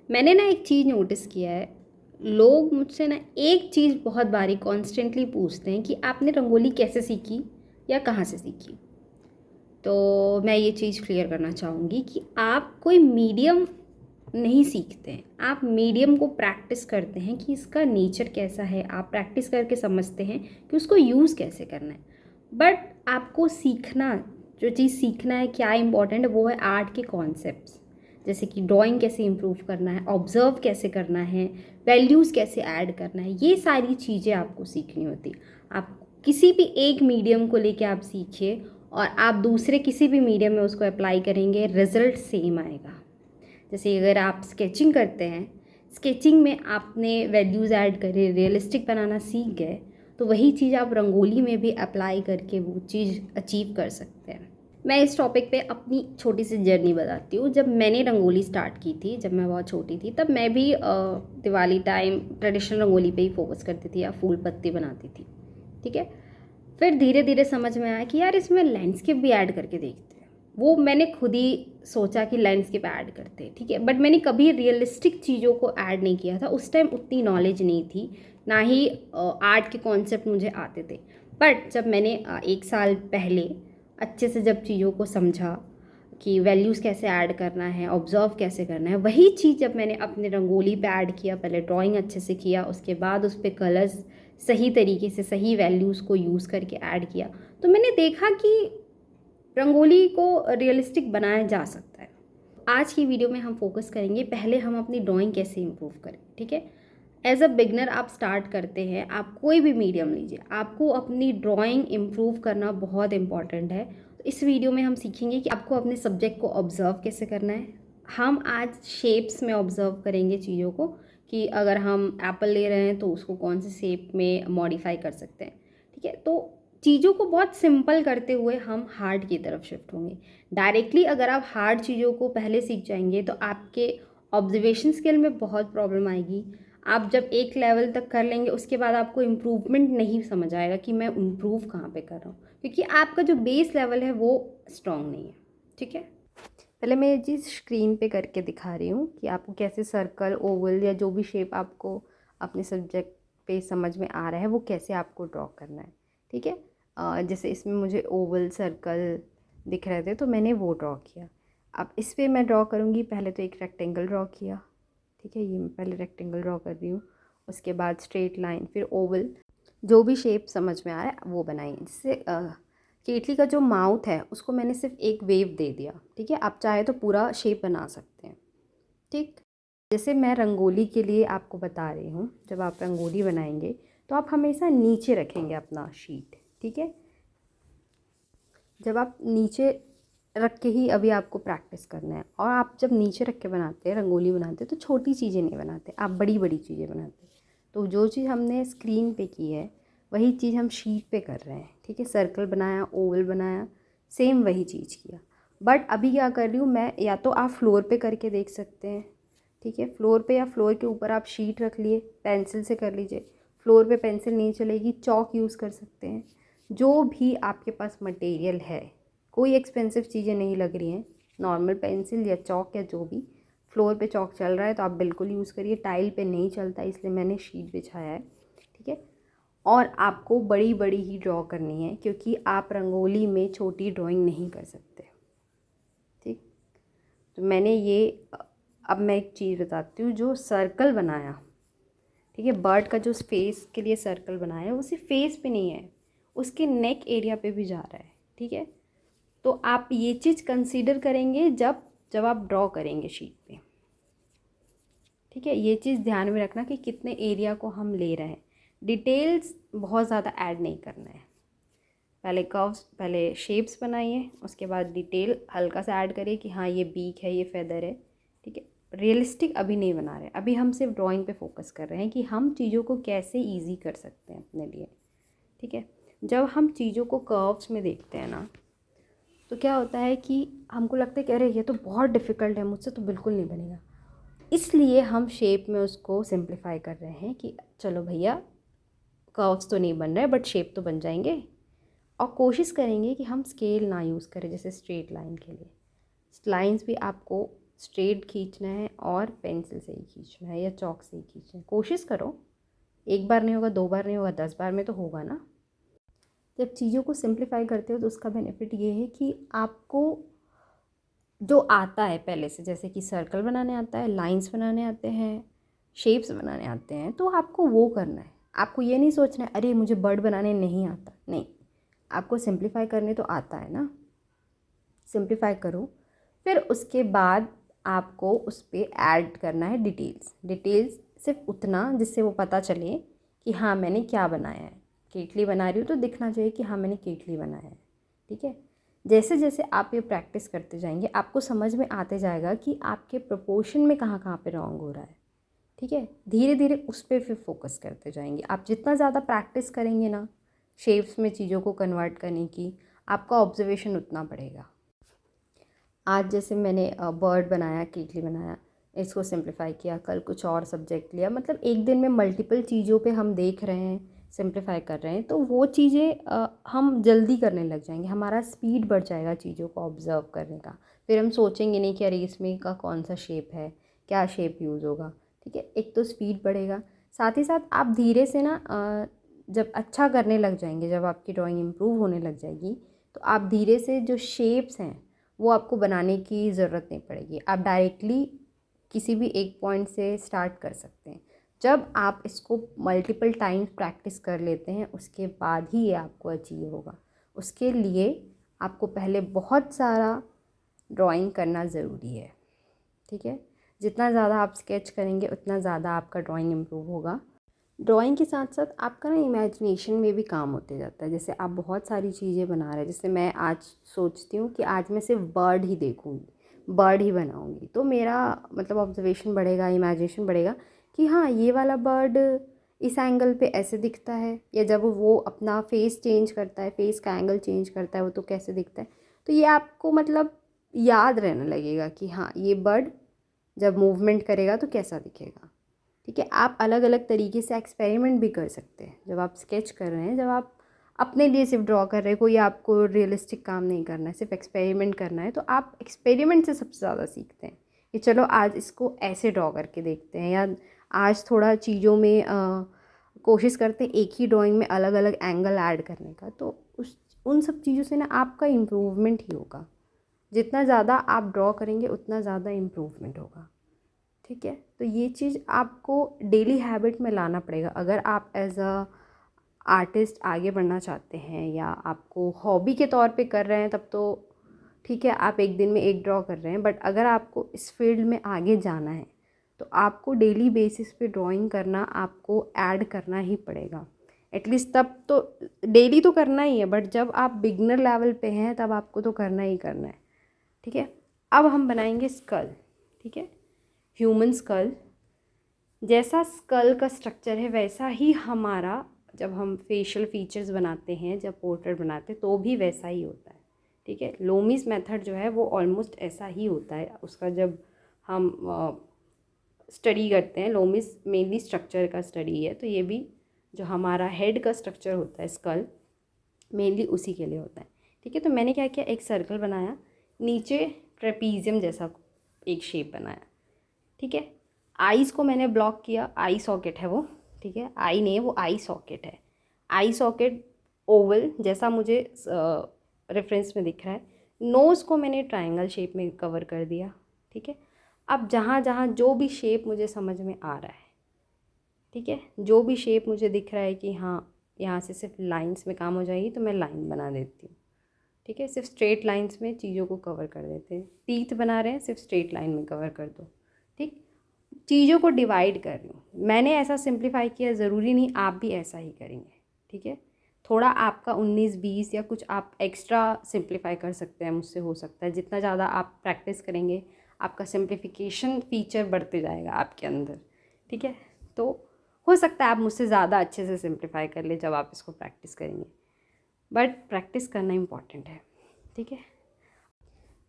मैंने ना एक चीज़ नोटिस किया है, लोग मुझसे ना एक चीज़ बहुत बारी कॉन्स्टेंटली पूछते हैं कि आपने रंगोली कैसे सीखी या कहाँ से सीखी। तो मैं ये चीज़ क्लियर करना चाहूँगी कि आप कोई मीडियम नहीं सीखते हैं, आप मीडियम को प्रैक्टिस करते हैं कि इसका नेचर कैसा है, आप प्रैक्टिस करके समझते हैं कि उसको यूज़ कैसे करना है। बट आपको सीखना, जो चीज़ सीखना है क्या इम्पॉर्टेंट है वो है आर्ट के कॉन्सेप्ट्स। जैसे कि ड्राइंग कैसे इम्प्रूव करना है, ऑब्ज़र्व कैसे करना है, वैल्यूज़ कैसे ऐड करना है, ये सारी चीज़ें आपको सीखनी होती। आप किसी भी एक मीडियम को लेके आप सीखिए और आप दूसरे किसी भी मीडियम में उसको अप्लाई करेंगे, रिज़ल्ट सेम आएगा। जैसे अगर आप स्केचिंग करते हैं, स्केचिंग में आपने वैल्यूज़ ऐड करे, रियलिस्टिक बनाना सीख गए, तो वही चीज़ आप रंगोली में भी अप्लाई करके वो चीज़ अचीव कर सकते हैं। मैं इस टॉपिक पे अपनी छोटी सी जर्नी बताती हूँ। जब मैंने रंगोली स्टार्ट की थी, जब मैं बहुत छोटी थी, तब मैं भी दिवाली टाइम ट्रेडिशनल रंगोली पे ही फोकस करती थी या फूल पत्ती बनाती थी। ठीक है। फिर धीरे धीरे समझ में आया कि यार इसमें लैंडस्केप भी ऐड करके देखते हैं। वो मैंने खुद ही सोचा कि लैंडस्केप ऐड करते हैं, ठीक है, बट मैंने कभी रियलिस्टिक चीज़ों को ऐड नहीं किया था। उस टाइम उतनी नॉलेज नहीं थी, ना ही आर्ट के कॉन्सेप्ट मुझे आते थे। बट जब मैंने 1 साल पहले अच्छे से जब चीज़ों को समझा कि वैल्यूज़ कैसे ऐड करना है, ऑब्ज़र्व कैसे करना है, वही चीज़ जब मैंने अपने रंगोली पे ऐड किया, पहले ड्राइंग अच्छे से किया, उसके बाद उस पे कलर्स सही तरीके से सही वैल्यूज़ को यूज़ करके ऐड किया, तो मैंने देखा कि रंगोली को रियलिस्टिक बनाया जा सकता है। आज की वीडियो में हम फोकस करेंगे, पहले हम अपनी ड्राइंग कैसे इम्प्रूव करें। ठीक है। एज अ बिगनर आप स्टार्ट करते हैं, आप कोई भी मीडियम लीजिए, आपको अपनी ड्राइंग इम्प्रूव करना बहुत इंपॉर्टेंट है। तो इस वीडियो में हम सीखेंगे कि आपको अपने सब्जेक्ट को ऑब्जर्व कैसे करना है। हम आज शेप्स में ऑब्जर्व करेंगे चीज़ों को, कि अगर हम एप्पल ले रहे हैं तो उसको कौन से शेप में मॉडिफाई कर सकते हैं। ठीक है। तो चीज़ों को बहुत सिंपल करते हुए हम हार्ड की तरफ शिफ्ट होंगे। डायरेक्टली अगर आप हार्ड चीज़ों को पहले सीख जाएंगे तो आपके ऑब्जर्वेशन स्किल में बहुत प्रॉब्लम आएगी। आप जब एक लेवल तक कर लेंगे उसके बाद आपको इम्प्रूवमेंट नहीं समझ आएगा कि मैं इम्प्रूव कहाँ पे कर रहा हूँ, क्योंकि आपका जो बेस लेवल है वो स्ट्रॉन्ग नहीं है। ठीक है। पहले मैं ये चीज़ स्क्रीन पे करके दिखा रही हूँ कि आपको कैसे सर्कल, ओवल या जो भी शेप आपको अपने सब्जेक्ट पे समझ में आ रहा है वो कैसे आपको ड्रॉ करना है। ठीक है। जैसे इसमें मुझे ओवल, सर्कल दिख रहे थे तो मैंने वो ड्रॉ किया। अब इस पर मैं ड्रॉ करूँगी, पहले तो एक रेक्टेंगल ड्रॉ किया। ठीक है, ये मैं पहले रेक्टेंगल ड्रॉ कर रही हूँ, उसके बाद स्ट्रेट लाइन, फिर ओवल, जो भी शेप समझ में आ रहा है वो बनाई। जिससे केटली का जो माउथ है उसको मैंने सिर्फ एक वेव दे दिया। ठीक है, आप चाहे तो पूरा शेप बना सकते हैं। ठीक। जैसे मैं रंगोली के लिए आपको बता रही हूँ, जब आप रंगोली बनाएंगे तो आप हमेशा नीचे रखेंगे अपना शीट। ठीक है। जब आप नीचे रख के ही अभी आपको प्रैक्टिस करना है, और आप जब नीचे रख के बनाते हैं, रंगोली बनाते हैं, तो छोटी चीज़ें नहीं बनाते, आप बड़ी बड़ी चीज़ें बनाते हैं। तो जो चीज़ हमने स्क्रीन पे की है वही चीज़ हम शीट पे कर रहे हैं। ठीक है, सर्कल बनाया, ओवल बनाया, सेम वही चीज़ किया। बट अभी क्या कर रही हूँ मैं, या तो आप फ्लोर पे करके देख सकते हैं। ठीक है, फ्लोर पे या फ्लोर के ऊपर आप शीट रख लिए, पेंसिल से कर लीजिए। फ्लोर पे पेंसिल नहीं चलेगी, चॉक यूज़ कर सकते हैं। जो भी आपके पास मटेरियल है, कोई एक्सपेंसिव चीज़ें नहीं लग रही हैं, नॉर्मल पेंसिल या चॉक या जो भी। फ्लोर पे चॉक चल रहा है तो आप बिल्कुल यूज़ करिए, टाइल पे नहीं चलता इसलिए मैंने शीट बिछाया है। ठीक है। और आपको बड़ी बड़ी ही ड्रॉ करनी है, क्योंकि आप रंगोली में छोटी ड्राइंग नहीं कर सकते। ठीक। तो मैंने ये, अब मैं एक चीज़ बताती हूँ, जो सर्कल बनाया, ठीक है, बर्ड का जो फेस के लिए सर्कल बनाया है वो सिर्फ फेस पे नहीं है, उसके नेक एरिया पे भी जा रहा है। ठीक है। तो आप ये चीज़ कंसीडर करेंगे जब जब आप ड्रॉ करेंगे शीट पे। ठीक है, ये चीज़ ध्यान में रखना कि कितने एरिया को हम ले रहे हैं। डिटेल्स बहुत ज़्यादा ऐड नहीं करना है। पहले कर्व्स, पहले शेप्स बनाइए, उसके बाद डिटेल हल्का सा ऐड करिए कि हाँ ये बीक है, ये फेदर है। ठीक है। रियलिस्टिक अभी नहीं बना रहे, अभी हम सिर्फ ड्राइंग पे फोकस कर रहे हैं कि हम चीज़ों को कैसे ईजी कर सकते हैं अपने लिए। ठीक है। जब हम चीज़ों को कर्व्स में देखते हैं ना, तो क्या होता है कि हमको लगता है कि अरे ये तो बहुत डिफ़िकल्ट है, मुझसे तो बिल्कुल नहीं बनेगा। इसलिए हम शेप में उसको सिंप्लीफाई कर रहे हैं कि चलो भैया, कर्व्स तो नहीं बन रहे बट शेप तो बन जाएंगे। और कोशिश करेंगे कि हम स्केल ना यूज़ करें, जैसे स्ट्रेट लाइन के लिए। लाइंस भी आपको स्ट्रेट खींचना है और पेंसिल से ही खींचना है या चॉक से ही खींचना है। कोशिश करो, एक बार नहीं होगा, 2 बार नहीं होगा, 10 बार में तो होगा ना। जब चीज़ों को सिंप्लीफाई करते हो तो उसका बेनिफिट ये है कि आपको जो आता है पहले से, जैसे कि सर्कल बनाने आता है, लाइंस बनाने आते हैं, शेप्स बनाने आते हैं, तो आपको वो करना है। आपको ये नहीं सोचना है अरे मुझे बर्ड बनाने नहीं आता, नहीं, आपको सिंप्लीफाई करने तो आता है ना। सिंप्लीफाई करो, फिर उसके बाद आपको उस पर ऐड करना है डिटेल्स सिर्फ उतना जिससे वो पता चले कि हाँ मैंने क्या बनाया है। केटली बना रही हूँ तो दिखना चाहिए कि हाँ मैंने केटली बनाया है, ठीक है। जैसे जैसे आप ये प्रैक्टिस करते जाएंगे आपको समझ में आते जाएगा कि आपके प्रोपोर्शन में कहाँ कहाँ पे रॉन्ग हो रहा है, ठीक है। धीरे धीरे उस पर फिर फोकस करते जाएंगे। आप जितना ज़्यादा प्रैक्टिस करेंगे ना शेप्स में चीज़ों को कन्वर्ट करने की, आपका ऑब्जर्वेशन उतना बढ़ेगा। आज जैसे मैंने बर्ड बनाया, केटली बनाया, इसको सिंप्लीफाई किया, कल कुछ और सब्जेक्ट लिया, मतलब एक दिन में मल्टीपल चीज़ों पे हम देख रहे हैं, सिंप्लीफाई कर रहे हैं, तो वो चीज़ें हम जल्दी करने लग जाएंगे, हमारा स्पीड बढ़ जाएगा चीज़ों को ऑब्ज़र्व करने का। फिर हम सोचेंगे नहीं कि अरे इसमें का कौन सा शेप है, क्या शेप यूज़ होगा, ठीक है। एक तो स्पीड बढ़ेगा, साथ ही साथ आप धीरे से ना जब अच्छा करने लग जाएंगे, जब आपकी ड्राइंग इम्प्रूव होने लग जाएगी, तो आप धीरे से जो शेप्स हैं वो आपको बनाने की ज़रूरत नहीं पड़ेगी। आप डायरेक्टली किसी भी एक पॉइंट से स्टार्ट कर सकते हैं। जब आप इसको मल्टीपल टाइम्स प्रैक्टिस कर लेते हैं उसके बाद ही ये आपको अचीव होगा। उसके लिए आपको पहले बहुत सारा ड्राइंग करना ज़रूरी है, ठीक है। जितना ज़्यादा आप स्केच करेंगे उतना ज़्यादा आपका ड्राइंग इम्प्रूव होगा। ड्राइंग के साथ साथ आपका ना इमेजिनेशन में भी काम होते जाता है। जैसे आप बहुत सारी चीज़ें बना रहे हैं, जैसे मैं आज सोचती हूँ कि आज मैं सिर्फ बर्ड ही देखूँगी, बर्ड ही बनाऊँगी, तो मेरा मतलब ऑब्जर्वेशन बढ़ेगा, इमेजिनेशन बढ़ेगा कि हाँ ये वाला बर्ड इस एंगल पे ऐसे दिखता है, या जब वो अपना फेस चेंज करता है, फेस का एंगल चेंज करता है वो तो कैसे दिखता है। तो ये आपको मतलब याद रहने लगेगा कि हाँ ये बर्ड जब मूवमेंट करेगा तो कैसा दिखेगा, ठीक है। आप अलग अलग तरीके से एक्सपेरिमेंट भी कर सकते हैं। जब आप स्केच कर रहे हैं, जब आप अपने लिए सिर्फ ड्रॉ कर रहे हैं, कोई आपको रियलिस्टिक काम नहीं करना है, सिर्फ एक्सपेरिमेंट करना है, तो आप एक्सपेरिमेंट से सबसे ज़्यादा सीखते हैं कि चलो आज इसको ऐसे ड्रॉ करके देखते हैं, या आज थोड़ा चीज़ों में कोशिश करते हैं एक ही ड्राइंग में अलग अलग एंगल ऐड करने का। तो उन सब चीज़ों से ना आपका इम्प्रूवमेंट ही होगा। जितना ज़्यादा आप ड्रॉ करेंगे उतना ज़्यादा इम्प्रूवमेंट होगा, ठीक है। तो ये चीज़ आपको डेली हैबिट में लाना पड़ेगा। अगर आप एज अ आर्टिस्ट आगे बढ़ना चाहते हैं या आपको हॉबी के तौर पे कर रहे हैं तब तो ठीक है, आप एक दिन में एक ड्रॉ कर रहे हैं। बट अगर आपको इस फील्ड में आगे जाना है तो आपको डेली बेसिस पे ड्राइंग करना आपको ऐड करना ही पड़ेगा। एटलीस्ट तब तो डेली तो करना ही है, बट जब आप बिगनर लेवल पे हैं तब आपको तो करना ही करना है, ठीक है। अब हम बनाएंगे स्कल, ठीक है। ह्यूमन स्कल, जैसा स्कल का स्ट्रक्चर है वैसा ही हमारा जब हम फेशियल फीचर्स बनाते हैं, जब पोर्ट्रेट बनाते हैं तो भी वैसा ही होता है, ठीक है। लोमिस मेथड जो है वो ऑलमोस्ट ऐसा ही होता है उसका। जब हम स्टडी करते हैं, लोमिस मेनली स्ट्रक्चर का स्टडी है, तो ये भी जो हमारा हेड का स्ट्रक्चर होता है स्कल मेनली उसी के लिए होता है, ठीक है। तो मैंने क्या किया, एक सर्कल बनाया, नीचे ट्रेपीजियम जैसा एक शेप बनाया, ठीक है। आईज़ को मैंने ब्लॉक किया, आई सॉकेट है वो, ठीक है। आई नहीं है वो, आई सॉकेट है। आई सॉकेट ओवल जैसा मुझे रेफरेंस में दिख रहा है। नोज़ को मैंने ट्रायंगल शेप में कवर कर दिया, ठीक है। अब जहाँ जहाँ जो भी शेप मुझे समझ में आ रहा है, ठीक है, जो भी शेप मुझे दिख रहा है कि हाँ यहाँ से सिर्फ लाइंस में काम हो जाएगी तो मैं लाइन बना देती हूँ, ठीक है। सिर्फ स्ट्रेट लाइंस में चीज़ों को कवर कर देते हैं। टीथ बना रहे हैं, सिर्फ स्ट्रेट लाइन में कवर कर दो, ठीक। चीज़ों को डिवाइड कर रही हूँ मैंने, ऐसा सिंप्लीफाई किया, ज़रूरी नहीं आप भी ऐसा ही करेंगे, ठीक है। थोड़ा आपका 19-20 या कुछ आप एक्स्ट्रा सिंप्लीफाई कर सकते हैं, मुझसे हो सकता है। जितना ज़्यादा आप प्रैक्टिस करेंगे आपका सिंप्लीफिकेशन फीचर बढ़ते जाएगा आपके अंदर, ठीक है। तो हो सकता है आप मुझसे ज़्यादा अच्छे से सिंप्लीफाई कर ले जब आप इसको प्रैक्टिस करेंगे, बट प्रैक्टिस करना इम्पॉर्टेंट है, ठीक है।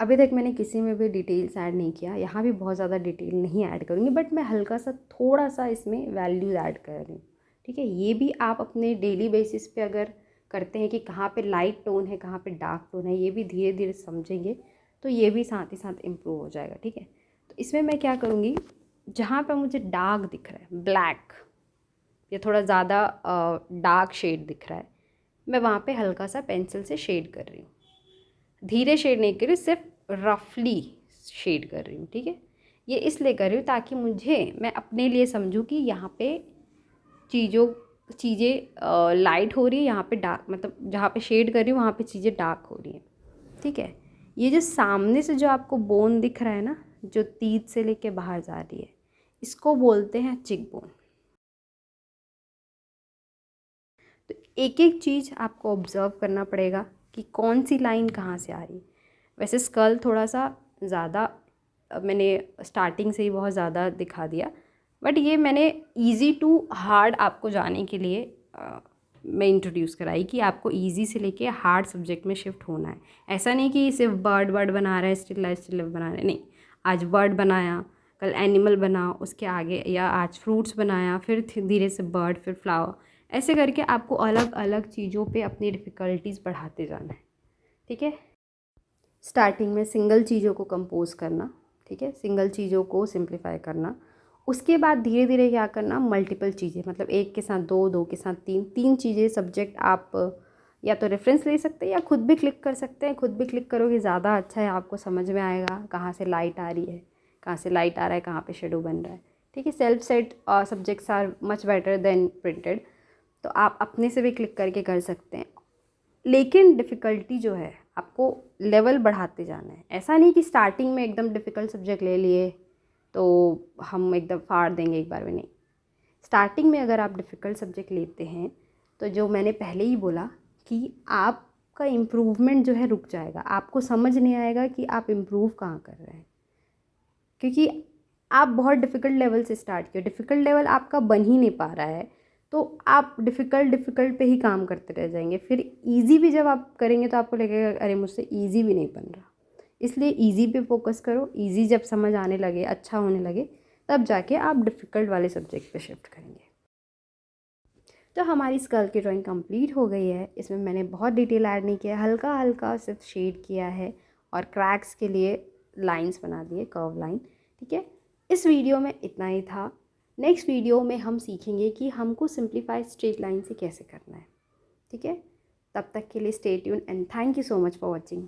अभी तक मैंने किसी में भी डिटेल्स ऐड नहीं किया, यहाँ भी बहुत ज़्यादा डिटेल नहीं ऐड करूँगी, बट मैं हल्का सा थोड़ा सा इसमें वैल्यूज़ ऐड कर रही हूँ, ठीक है। ये भी आप अपने डेली बेसिस पे अगर करते हैं कि कहाँ पे लाइट टोन है, कहाँ पे डार्क टोन है, ये भी धीरे धीरे समझेंगे तो ये भी साथ ही साथ इम्प्रूव हो जाएगा, ठीक है। इसमें मैं क्या करूँगी, जहाँ पे मुझे डार्क दिख रहा है, ब्लैक या थोड़ा ज़्यादा डार्क शेड दिख रहा है, मैं वहाँ पे हल्का सा पेंसिल से शेड कर रही हूँ। धीरे शेड नहीं कर रही, सिर्फ रफली शेड कर रही हूँ, ठीक है। ये इसलिए कर रही हूँ ताकि मैं अपने लिए समझूँ कि यहाँ पे चीज़ें लाइट हो रही है, यहाँ पे डार्क, मतलब जहाँ पे शेड कर रही हूँ वहाँ पे चीज़ें डार्क हो रही हैं, ठीक है। ये जो सामने से जो आपको बोन दिख रहा है ना, जो तीत से लेके बाहर जा रही है, इसको बोलते हैं चिक बोन। तो एक एक चीज़ आपको ऑब्ज़र्व करना पड़ेगा कि कौन सी लाइन कहाँ से आ रही है। वैसे स्कल थोड़ा सा ज़्यादा मैंने स्टार्टिंग से ही बहुत ज़्यादा दिखा दिया, बट ये मैंने इजी टू हार्ड आपको जाने के लिए मैं इंट्रोड्यूस कराई कि आपको इजी से लेके हार्ड सब्जेक्ट में शिफ्ट होना है। ऐसा नहीं कि सिर्फ बर्ड बना रहा है, स्टिल लाइफ बना रहा है, नहीं। आज बर्ड बनाया, कल एनिमल बना, उसके आगे या आज फ्रूट्स बनाया, फिर धीरे से बर्ड, फिर फ्लावर, ऐसे करके आपको अलग अलग चीज़ों पे अपनी डिफ़िकल्टीज़ बढ़ाते जाना है, ठीक है। स्टार्टिंग में सिंगल चीज़ों को कंपोज करना, ठीक है, सिंगल चीज़ों को सिंप्लीफाई करना। उसके बाद धीरे धीरे क्या करना, मल्टीपल चीज़ें, मतलब एक के साथ दो, दो के साथ तीन, तीन चीज़ें सब्जेक्ट आप या तो रेफरेंस ले सकते हैं या खुद भी क्लिक कर सकते हैं। खुद भी क्लिक करोगे ज़्यादा अच्छा है, आपको समझ में आएगा कहाँ से लाइट आ रही है, कहाँ से लाइट आ रहा है, कहाँ पे शेडो बन रहा है, ठीक है। Self set subjects are much better than printed, तो आप अपने से भी क्लिक करके कर सकते हैं। लेकिन डिफ़िकल्टी जो है आपको लेवल बढ़ाते जाना है। ऐसा नहीं कि स्टार्टिंग में एकदम डिफ़िकल्ट सब्जेक्ट ले लिए तो हम एकदम फाड़ देंगे एक बार में, नहीं। स्टार्टिंग में अगर आप डिफ़िकल्ट सब्जेक्ट लेते हैं तो जो मैंने पहले ही बोला कि आपका इम्प्रूवमेंट जो है रुक जाएगा, आपको समझ नहीं आएगा कि आप इम्प्रूव कहाँ कर रहे हैं, क्योंकि आप बहुत डिफ़िकल्ट लेवल से स्टार्ट किए, डिफ़िकल्ट लेवल आपका बन ही नहीं पा रहा है, तो आप डिफ़िकल्ट पे ही काम करते रह जाएंगे। फिर इजी भी जब आप करेंगे तो आपको लगेगा अरे मुझसे इजी भी नहीं बन रहा। इसलिए इजी पे फोकस करो, इजी जब समझ आने लगे, अच्छा होने लगे, तब जाके आप डिफ़िकल्ट वाले सब्जेक्ट पे शिफ्ट करेंगे। तो हमारी स्कल की ड्राइंग कंप्लीट हो गई है। इसमें मैंने बहुत डिटेल ऐड नहीं किया, हल्का हल्का सिर्फ शेड किया है और क्रैक्स के लिए लाइंस बना दिए, कर्व लाइन, ठीक है। इस वीडियो में इतना ही था। नेक्स्ट वीडियो में हम सीखेंगे कि हमको सिंप्लीफाइड स्ट्रेट लाइन से कैसे करना है, ठीक है। तब तक के लिए stay tune and thank you so much for watching.